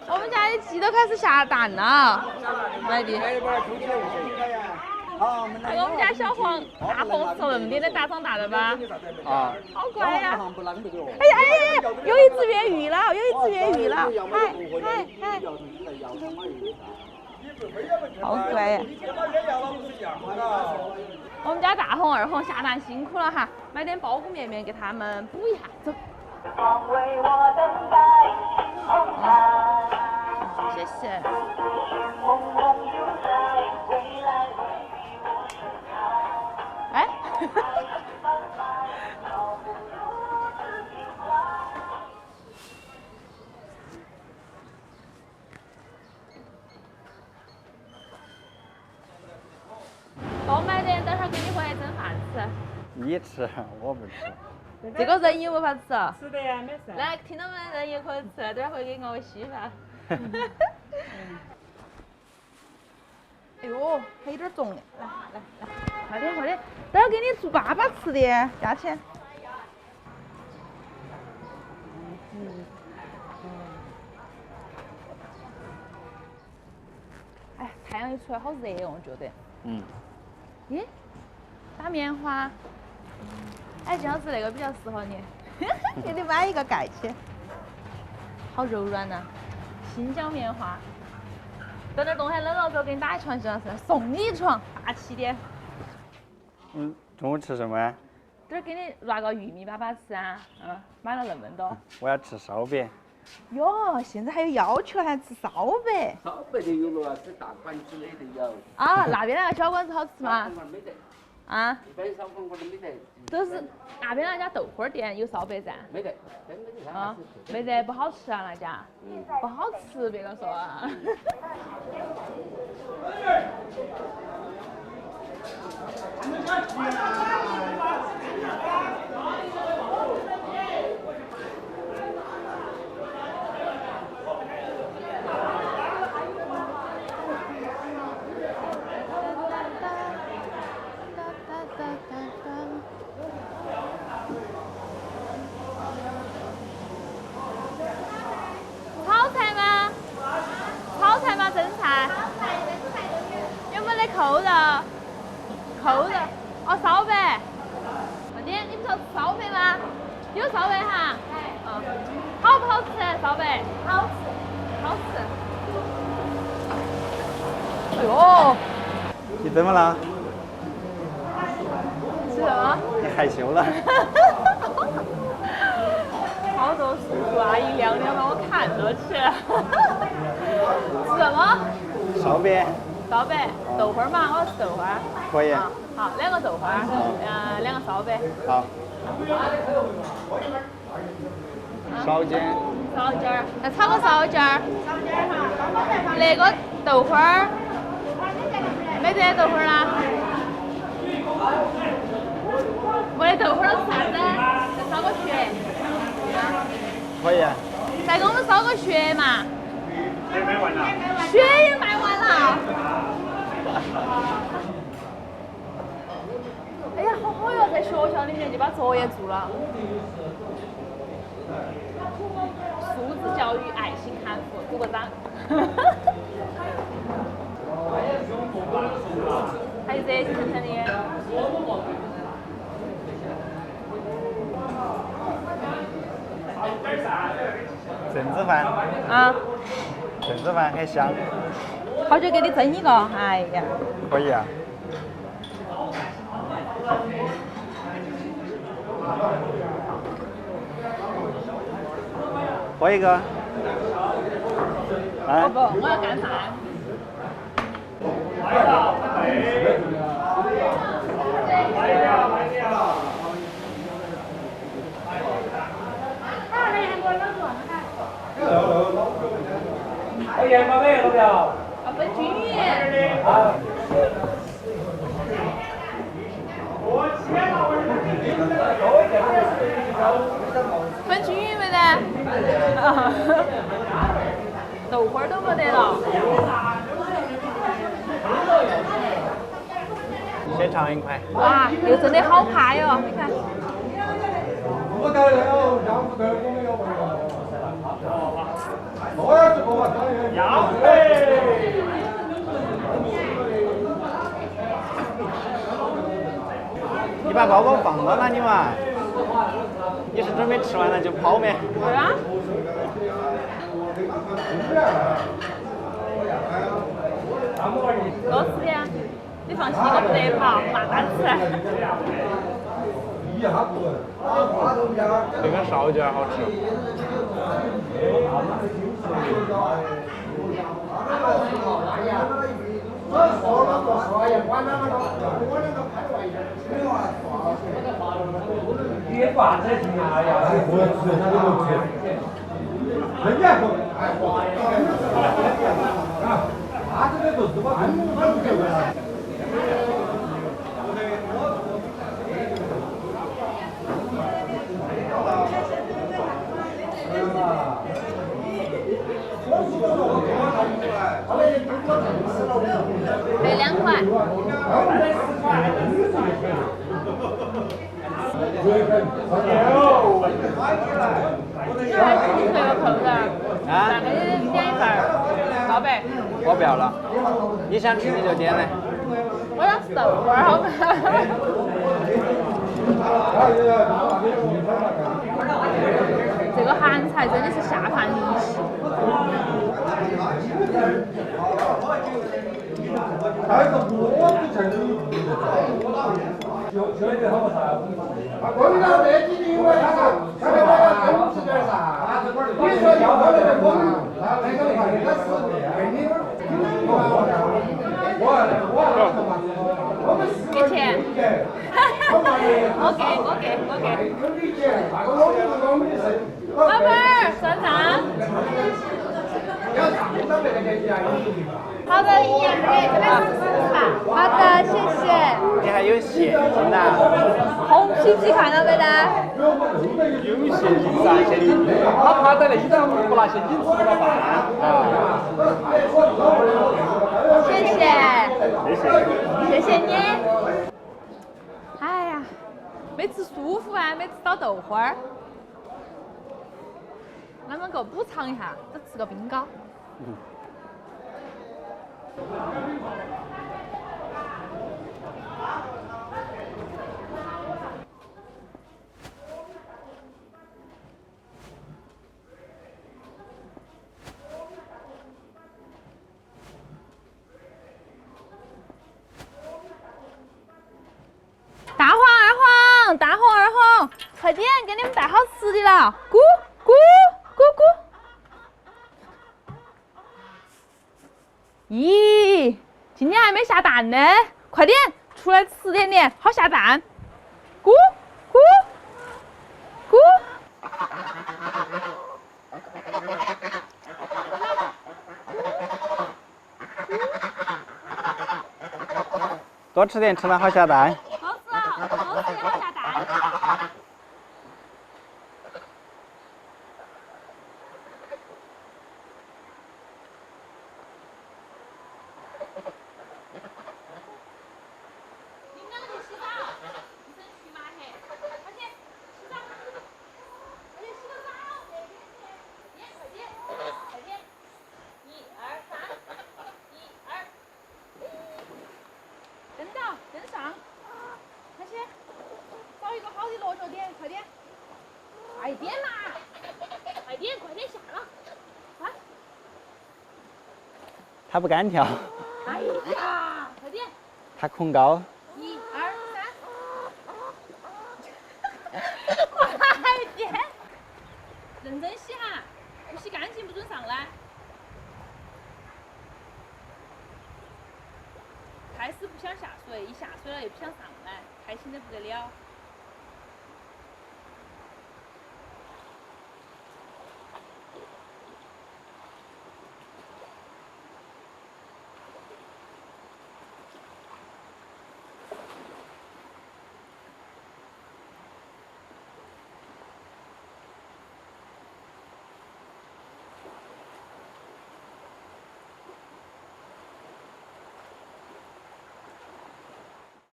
我们家的鸡都开始下蛋了，买的。那个我们家小黄大黄是那的打长大的吧？啊，好乖呀！哎呀哎呀，有一只越狱了，有一只越狱了！嗨，好乖呀！我们家大红、二红下蛋辛苦了哈，买点包谷面面给他们补一下，走。谢谢。哎，多买点，等会儿给你回来蒸饭吃。你吃，我不吃。这个人也没法吃。吃的呀，没事。来，听到没？人也可以吃，等会儿回给我稀饭。哎呦，还有点重嘞！来，快点，等会儿给你做爸爸吃的，加钱。哎，太阳一出来好热哦，我觉得。咦，打棉花。哎，这样子那个比较适合你，给你买一个盖起。好柔软呐，新疆棉花。等点冬天冷了之后给你打一床，这样是送你一床，大气点。中午吃什么呀？等会儿给你拿个玉米粑粑吃啊，买了那么多。我要吃烧饼。哟，现在还有要求了，还吃烧饼。烧饼就有了，是大馆子的都有。啊，那边那个小馆子好吃吗？没得。啊？一般烧饭馆都没得。都是那边那家豆花店有烧饼噻。没得，真没得。啊，没得，不好吃啊那家。不好吃，别个说啊。炒菜吗？蒸菜？有没得扣肉？哦，烧饼。快点，你们说吃烧饼吗？有烧饼哈？好不好吃烧饼？好吃。哎呦！你怎么了？吃什么？你害羞了？好多叔叔阿姨亮亮把我看着去。吃什么？烧饼。烧饼，豆花嘛，我要吃豆花。可以。好，2个豆花，2个烧饼。好。烧煎。烧煎儿，再炒个烧煎儿。那个豆花儿。没得豆花儿啦。没得豆花儿是啥子？再烧个血。可以。再给我们烧个血嘛。血卖完了。血也卖完了。哎呀，好好哟，在学校里面就把作业做了。素质教育，爱心看护，鼓个掌。还有热气腾腾的。臻子饭。啊。臻子饭很香。好久给你蒸一个，哎呀。可以啊。喝一个。啊？不，我要干饭。来了，有盐吗？没有，老表。要分均匀。啊。分均匀没得？豆花都没得了。先尝一块。哇，又真的好怕哟！你看。你把包包放到哪里嘛？你是准备吃完了就跑没？对啊。多吃点，你放心，我不得跑，慢慢吃。这跟烧鸡好吃。你饭才行啊呀！赔2块。这还是这个扣子，再给你点一份烧饼。我不要了，你想吃你就点嘞。我想吃豆花儿，好不好？这个韩菜真的是下饭离席。给钱。我给。宝贝儿，算账。好的，1样给，340吧。好的，谢谢。你还有现金呐？红皮皮看到没得？有现金噻，现金。他趴在那一张不拿现金吃不了饭啊。谢谢。谢谢你。哎呀，没吃舒服啊，没吃到豆花儿。能不能给我补偿一下？再吃个冰糕。大红二红，快点给你们带好吃的了，咕咕咕咕。咦，今天还没下蛋呢，快点出来吃点点，好下蛋。咕咕咕。多吃点，吃了好下蛋。多吃点好下蛋。你们两个去洗澡，一身荨麻黑，快点洗澡，快点洗个澡，快点，1、2、3，1、2，跟到，跟上，快些，找一个好的落脚点，快点，快点啦，快点下了，快！他不敢跳。哎呀，快点！他恐高。1、2、3，快点！认真洗哈，不洗干净不准上来。开始不想下水，一下水了又不想上来，开心得不得了。